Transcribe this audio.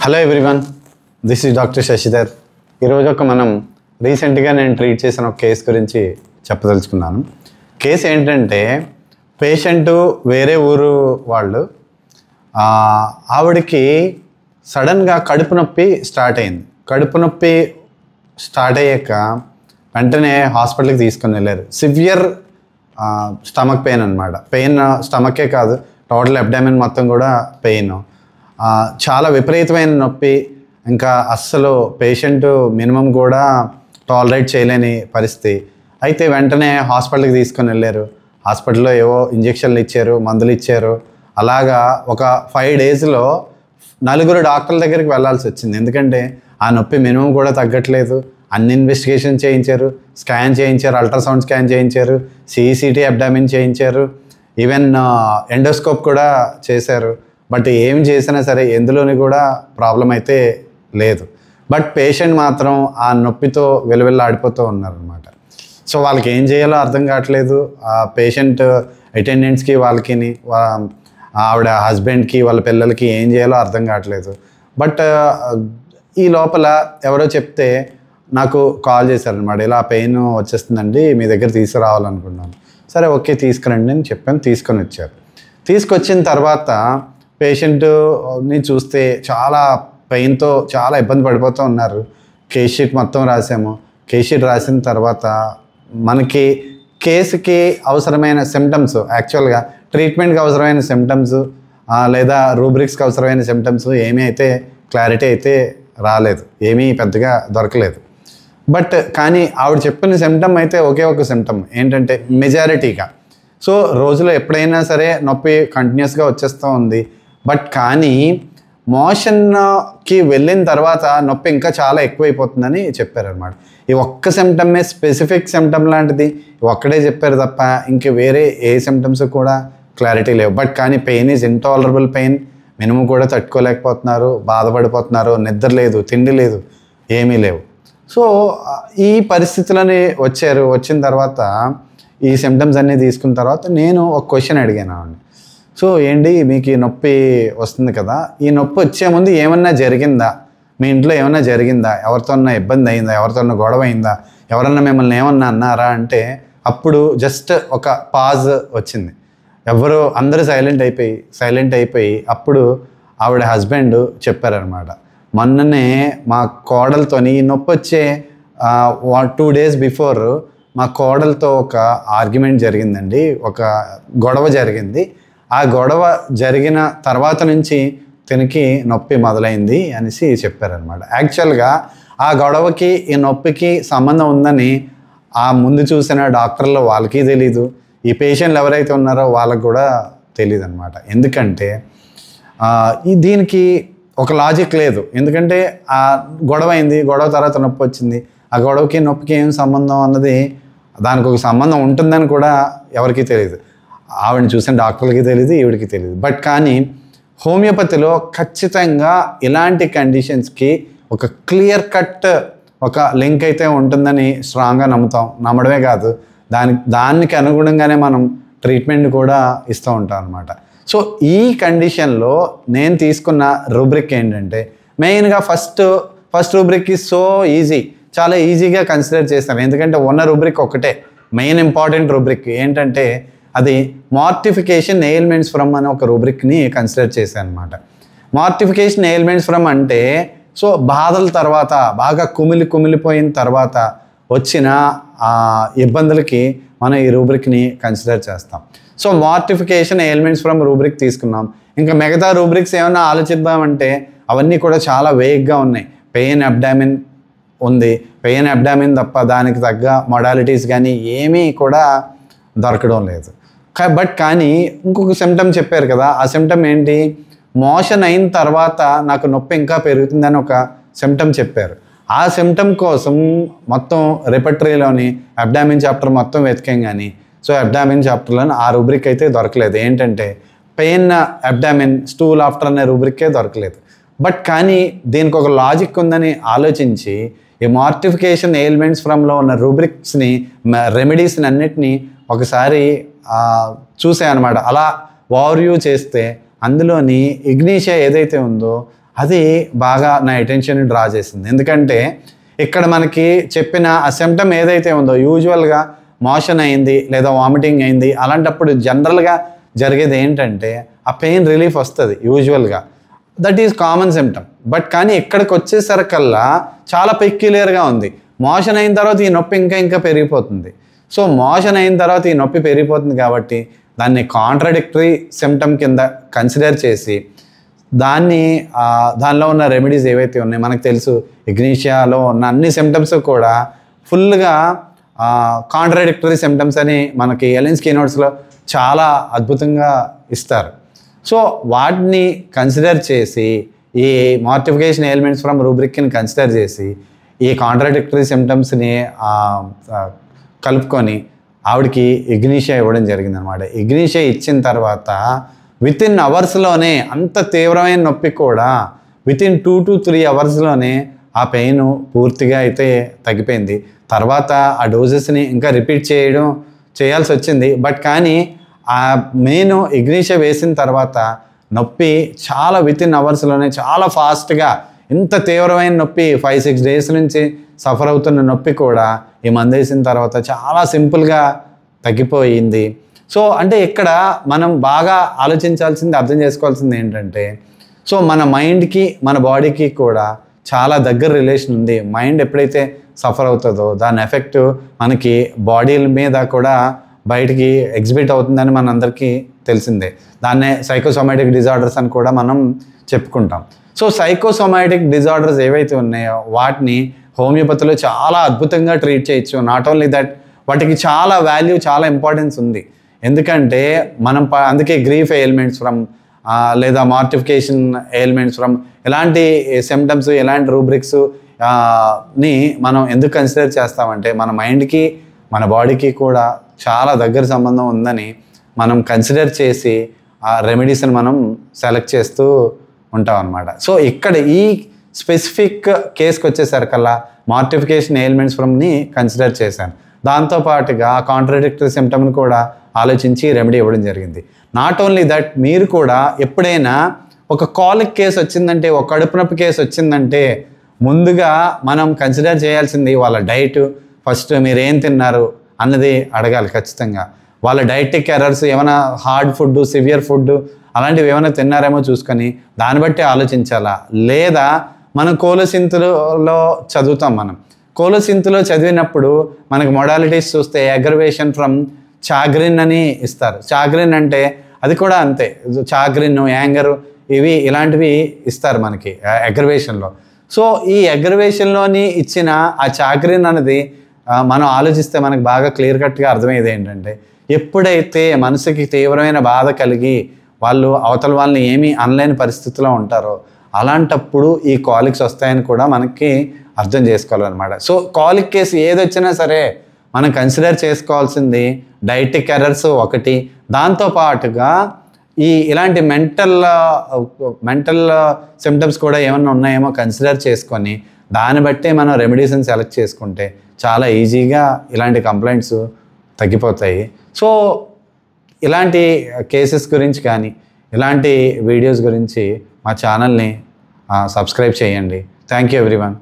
Hello everyone, this is doctor Shashidhar. ఈరోజు మనం రీసెంట్గా నేను ట్రీట్ చేసిన ఒక కేసు గురించి చెప్పదలుచుకున్నాను. కేసు ఏంటంటే పేషెంటు వేరే ఊరు వాళ్ళు, ఆవిడకి సడన్గా కడుపు నొప్పి స్టార్ట్ అయింది. కడుపు నొప్పి స్టార్ట్ అయ్యాక వెంటనే హాస్పిటల్కి తీసుకొని వెళ్ళారు. సివియర్ స్టమక్ పెయిన్ అనమాట. పెయిన్ స్టమకే కాదు, టోటల్ అబ్డామిన్ మొత్తం కూడా పెయిన్, చాలా విపరీతమైన నొప్పి. ఇంకా అస్సలు పేషెంట్ మినిమం కూడా టాలరేట్ చేయలేని పరిస్థితి. అయితే వెంటనే హాస్పిటల్కి తీసుకొని వెళ్ళారు. హాస్పిటల్లో ఏవో ఇంజెక్షన్లు ఇచ్చారు, మందులు ఇచ్చారు. అలాగా ఒక 5 డేస్లో 4 డాక్టర్ల దగ్గరికి వెళ్ళాల్సి వచ్చింది. ఎందుకంటే ఆ నొప్పి మినిమం కూడా తగ్గట్లేదు. అన్ని ఇన్వెస్టిగేషన్ చేయించారు, స్కాన్ చేయించారు, అల్ట్రాసౌండ్ స్కాన్ చేయించారు, సిఈసిటీ అబ్డామిన్ చేయించారు, ఈవెన్ ఎండోస్కోప్ కూడా చేశారు. బట్ ఏం చేసినా సరే ఎందులోని కూడా ప్రాబ్లం అయితే లేదు. బట్ పేషెంట్ మాత్రం ఆ నొప్పితో విలవిల్లాడిపోతూ ఉన్నారనమాట. సో వాళ్ళకి ఏం చేయాలో అర్థం కావట్లేదు. ఆ పేషెంట్ అటెండెంట్స్కి, వాళ్ళకి, ఆవిడ హస్బెండ్కి, వాళ్ళ పిల్లలకి ఏం చేయాలో అర్థం కావట్లేదు. బట్ ఈ లోపల ఎవరో చెప్తే నాకు కాల్ చేశారనమాట. ఇలా పెయిన్ వచ్చేస్తుందండి, మీ దగ్గర తీసుకురావాలనుకున్నాను. సరే ఓకే తీసుకురండి అని చెప్పాను. తీసుకొని వచ్చారు. తీసుకొచ్చిన తర్వాత పేషెంట్ని చూస్తే చాలా పెయిన్తో చాలా ఇబ్బంది పడిపోతూ ఉన్నారు. కేస్ షీట్ మొత్తం రాసాము. కేస్ షీట్ రాసిన తర్వాత మనకి కేసుకి అవసరమైన సిమ్టమ్స్, యాక్చువల్గా ట్రీట్మెంట్కి అవసరమైన సిమ్టమ్స్ లేదా రూబ్రిక్స్కి అవసరమైన సిమ్టమ్స్ ఏమీ అయితే క్లారిటీ అయితే రాలేదు, ఏమీ పెద్దగా దొరకలేదు. బట్ కానీ ఆవిడ చెప్పిన సిమ్టమ్ అయితే ఒకే ఒక సిమ్టమ్ ఏంటంటే మెజారిటీగా, సో రోజులో ఎప్పుడైనా సరే నొప్పి కంటిన్యూస్గా వచ్చేస్తూ ఉంది. బట్ కానీ మోషన్కి వెళ్ళిన తర్వాత నొప్పి ఇంకా చాలా ఎక్కువైపోతుందని చెప్పారనమాట. ఈ ఒక్క సిమ్టమే స్పెసిఫిక్ సిమ్టమ్ లాంటిది ఒక్కడే చెప్పారు తప్ప ఇంక వేరే ఏ సిమ్టమ్స్ కూడా క్లారిటీ లేవు. బట్ కానీ pain is intolerable pain, minimum కూడా తట్టుకోలేకపోతున్నారు, బాధపడిపోతున్నారు, నిద్ర లేదు, తిండి లేదు, ఏమీ లేవు. సో ఈ పరిస్థితులని వచ్చారు. వచ్చిన తర్వాత ఈ సిమ్టమ్స్ అన్నీ తీసుకున్న తర్వాత నేను ఒక క్వశ్చన్ అడిగాను ఆవిడ. సో ఏంటి మీకు ఈ నొప్పి వస్తుంది కదా, ఈ నొప్పి వచ్చే ముందు ఏమన్నా జరిగిందా, మీ ఇంట్లో ఏమన్నా జరిగిందా, ఎవరితోన్నా ఇబ్బంది అయిందా, ఎవరితోన్నా గొడవ అయిందా, ఎవరన్నా మిమ్మల్ని ఏమన్నా అన్నారా అంటే అప్పుడు జస్ట్ ఒక పాజ్ వచ్చింది. అందరూ సైలెంట్ అయిపోయి అప్పుడు ఆవిడ హస్బెండ్ చెప్పారనమాట, మొన్ననే మా కోడలతోని ఈ నొప్పి వచ్చే 2 days బిఫోర్ మా కోడలతో ఒక ఆర్గ్యుమెంట్ జరిగిందండి, ఒక గొడవ జరిగింది. ఆ గొడవ జరిగిన తర్వాత నుంచి తనకి నొప్పి మొదలైంది అనేసి చెప్పారనమాట. యాక్చువల్గా ఆ గొడవకి ఈ నొప్పికి సంబంధం ఉందని ఆ ముందు చూసిన డాక్టర్లు వాళ్ళకి తెలీదు, ఈ పేషెంట్లు ఎవరైతే ఉన్నారో వాళ్ళకు కూడా తెలియదు అనమాట. ఎందుకంటే దీనికి ఒక లాజిక్ లేదు. ఎందుకంటే ఆ గొడవ అయింది, గొడవ తర్వాత నొప్పి వచ్చింది, ఆ గొడవకి నొప్పికి ఏం సంబంధం అన్నది, దానికి ఒక సంబంధం ఉంటుందని కూడా ఎవరికీ తెలియదు. ఆవిడని చూసిన డాక్టర్లకి తెలియదు, ఈవిడికి తెలియదు. బట్ కానీ హోమియోపతిలో ఖచ్చితంగా ఇలాంటి కండిషన్స్కి ఒక క్లియర్ కట్ ఒక లింక్ అయితే ఉంటుందని స్ట్రాంగ్గా నమ్మడమే కాదు, దానికి అనుగుణంగానే మనం ట్రీట్మెంట్ కూడా ఇస్తూ ఉంటాం అనమాట. సో ఈ కండిషన్లో నేను తీసుకున్న రూబ్రిక్ ఏంటంటే మెయిన్గా first rubric is so easy, చాలా ఈజీగా కన్సిడర్ చేస్తాను. ఎందుకంటే ఉన్న రూబ్రిక్ ఒకటే మెయిన్ ఇంపార్టెంట్ రూబ్రిక్ ఏంటంటే అది మార్టిఫికేషన్ ఎయిల్మెంట్స్ ఫ్రమ్ అనే ఒక రూబ్రిక్ని కన్సిడర్ చేశాను అనమాట. మార్టిఫికేషన్ ఎయిల్మెంట్స్ ఫ్రమ్ అంటే సో బాధల తర్వాత, బాగా కుమిలిపోయిన తర్వాత వచ్చిన ఇబ్బందులకి మనం ఈ రూబ్రిక్ని కన్సిడర్ చేస్తాం. సో మార్టిఫికేషన్ ఎయిల్మెంట్స్ ఫ్రమ్ రూబ్రిక్ తీసుకున్నాం. ఇంకా మిగతా రూబ్రిక్స్ ఏమైనా ఆలోచిద్దామంటే అవన్నీ కూడా చాలా వేగ్గా ఉన్నాయి. పెయిన్ అబ్డామిన్ ఉంది, పెయిన్ అబ్డామిన్ తప్ప దానికి తగ్గ మొడాలిటీస్ కానీ ఏమీ కూడా దొరకడం లేదు. బట్ కానీ ఇంకొక సిమ్టమ్ చెప్పారు కదా, ఆ సిమ్టమ్ ఏంటి, మోషన్ అయిన తర్వాత నాకు నొప్పి ఇంకా పెరుగుతుందని ఒక సిమ్టమ్ చెప్పారు. ఆ సిమ్టమ్ కోసం మొత్తం రిపర్టరీలోని అబ్డామిన్ చాప్టర్ మొత్తం వెతికాం కానీ సో అబ్డామిన్ చాప్టర్లోని ఆ రూబ్రిక్ అయితే దొరకలేదు. ఏంటంటే పెయిన్ అబ్డామిన్ స్టూల్ ఆఫ్టర్ అనే రూబ్రిక్కే దొరకలేదు. బట్ కానీ దీనికి ఒక లాజిక్ ఉందని ఆలోచించి ఈ మార్టిఫికేషన్ ఎయిల్మెంట్స్ ఫ్రమ్లో ఉన్న రూబ్రిక్స్ని, రెమెడీస్ని అన్నిటినీ ఒకసారి చూసాయన్నమాట. అలా ఓవర్వ్యూ చేస్తే అందులోని ఇగ్నీషియా ఏదైతే ఉందో అది బాగా నా అటెన్షన్ డ్రా చేసింది. ఎందుకంటే ఇక్కడ మనకి చెప్పిన ఆ సిమ్టమ్ ఏదైతే ఉందో, యూజువల్గా మోషన్ అయింది లేదా వామిటింగ్ అయింది, అలాంటప్పుడు జనరల్గా జరిగేది ఏంటంటే ఆ పెయిన్ రిలీఫ్ వస్తుంది యూజువల్గా. That is common symptom. But కానీ ఇక్కడికి వచ్చేసరికల్లా చాలా పెక్యులియర్గా ఉంది. మోషన్ అయిన తర్వాత ఈ నొప్పి ఇంకా పెరిగిపోతుంది. సో మోషన్ అయిన తర్వాత ఈ నొప్పి పెరిగిపోతుంది కాబట్టి దాన్ని కాంట్రాడిక్టరీ సిమ్టమ్ కింద కన్సిడర్ చేసి దానిలో ఉన్న రెమెడీస్ ఏవైతే ఉన్నాయో, మనకు తెలుసు ఇగ్నీషియాలో ఉన్న అన్ని సిమ్టమ్స్ కూడా ఫుల్గా కాంట్రాడిక్టరీ సిమ్టమ్స్ అని మనకి ఎలెన్స్ కీనోట్స్లో చాలా అద్భుతంగా ఇస్తారు. సో వాటిని కన్సిడర్ చేసి, ఈ మార్టిఫికేషన్ ఎలిమెంట్స్ ఫ్రమ్ రూబ్రిక్ని కన్సిడర్ చేసి ఈ కాంట్రాడిక్టరీ సిమ్టమ్స్ని కలుపుకొని ఆవిడకి ఇగ్నీషియా ఇవ్వడం జరిగిందనమాట. ఇగ్నీషియా ఇచ్చిన తర్వాత వితిన్ అవర్స్లోనే, అంత తీవ్రమైన నొప్పి కూడా వితిన్ 2 to 3 అవర్స్లోనే ఆ పెయిన్ పూర్తిగా అయితే తగ్గిపోయింది. తర్వాత ఆ డోసెస్ని ఇంకా రిపీట్ చేయాల్సి వచ్చింది. బట్ కానీ ఆ మెయిన్ ఇగ్నీషియా వేసిన తర్వాత నొప్పి చాలా వితిన్ అవర్స్లోనే చాలా ఫాస్ట్గా, ఇంత తీవ్రమైన నొప్పి 5-6 డేస్ నుంచి సఫర్ అవుతున్న నొప్పి కూడా ఈ మందు వేసిన తర్వాత చాలా సింపుల్గా తగ్గిపోయింది. సో అంటే ఇక్కడ మనం బాగా ఆలోచించాల్సింది, అర్థం చేసుకోవాల్సింది ఏంటంటే, సో మన మైండ్కి మన బాడీకి కూడా చాలా దగ్గర రిలేషన్ ఉంది. మైండ్ ఎప్పుడైతే సఫర్ అవుతుందో దాని ఎఫెక్ట్ మనకి బాడీల మీద కూడా బయటికి ఎగ్జిబిట్ అవుతుందని మనందరికీ తెలిసిందే. దాన్నే సైకోసోమాటిక్ డిజార్డర్స్ అని కూడా మనం చెప్పుకుంటాం. సో సైకోసోమాటిక్ డిజార్డర్స్ ఏవైతే ఉన్నాయో వాటిని హోమియోపతిలో చాలా అద్భుతంగా ట్రీట్ చేయొచ్చు. నాట్ ఓన్లీ దట్, వాటికి చాలా వాల్యూ, చాలా ఇంపార్టెన్స్ ఉంది. ఎందుకంటే మనం అందుకే గ్రీఫ్ ఎయిల్మెంట్స్ ఫ్రమ్ లేదా మార్టిఫికేషన్ ఎయిల్మెంట్స్ ఫ్రమ్ ఇలాంటి సిమ్టమ్స్, ఇలాంటి రూబ్రిక్స్ ని మనం ఎందుకు కన్సిడర్ చేస్తామంటే మన మైండ్కి మన బాడీకి కూడా చాలా దగ్గర సంబంధం ఉందని మనం కన్సిడర్ చేసి ఆ రెమెడీస్ని మనం సెలెక్ట్ చేస్తూ ఉంటాం అన్నమాట. సో ఇక్కడ ఈ స్పెసిఫిక్ కేసుకి వచ్చేసరికల్లా మార్టిఫికేషన్ ఎయిల్మెంట్స్ ఫ్రమ్ని కన్సిడర్ చేశాను. దాంతోపాటుగా కాంట్రాడిక్టరీ సిమ్టమ్ని కూడా ఆలోచించి రెమెడీ ఇవ్వడం జరిగింది. నాట్ ఓన్లీ దట్, మీరు కూడా ఎప్పుడైనా ఒక కాలిక్ కేసు వచ్చిందంటే, ఒక కడుపు నొప్పి కేసు వచ్చిందంటే ముందుగా మనం కన్సిడర్ చేయాల్సింది వాళ్ళ డైట్. ఫస్ట్ మీరు ఏం తిన్నారు అన్నది అడగాలి ఖచ్చితంగా. వాళ్ళ డైటిక్ ఎర్రర్స్, ఏమైనా హార్డ్ ఫుడ్, సివియర్ ఫుడ్ అలాంటివి ఏమైనా తిన్నారేమో చూసుకొని దాన్ని బట్టి ఆలోచించాలా. లేదా మనం కోలోసింతులో చదువుతాం. మనం కోలోసింతులో చదివినప్పుడు మనకు మొడాలిటీస్ చూస్తే అగ్రవేషన్ ఫ్రమ్ చాగ్రిన్ అని ఇస్తారు. చాగ్రిన్ అంటే అది కూడా అంతే, చాగ్రిన్, యాంగర్ ఇలాంటివి ఇస్తారు మనకి అగ్రవేషన్లో. సో ఈ అగ్రవేషన్లోని ఇచ్చిన ఆ చాగ్రిన్ అనేది మనం ఆలోచిస్తే మనకు బాగా క్లియర్ కట్గా అర్థమయ్యేది ఏంటంటే, ఎప్పుడైతే మనసుకి తీవ్రమైన బాధ కలిగి వాళ్ళు అవతల వాళ్ళని ఏమీ అనలేని పరిస్థితిలో ఉంటారో అలాంటప్పుడు ఈ కాలిక్స్ వస్తాయని కూడా మనకి అర్థం చేసుకోవాలన్నమాట. సో కాలిక్ కేసు ఏదొచ్చినా సరే మనం కన్సిడర్ చేసుకోవాల్సింది డైటిక్ ఎర్రర్స్ ఒకటి, దాంతోపాటుగా ఇలాంటి మెంటల్ సిమ్టమ్స్ కూడా ఏమన్నా ఉన్నాయేమో కన్సిడర్ చేసుకొని దాన్ని బట్టి మనం రెమెడీస్ని సెలెక్ట్ చేసుకుంటే చాలా ఈజీగా ఇలాంటి కంప్లైంట్స్ తగ్గిపోతాయి. సో ఇలాంటి కేసెస్ గురించి కానీ ఇలాంటి వీడియోస్ గురించి మా ఛానల్ని సబ్స్క్రైబ్ చేయండి. Thank you everyone.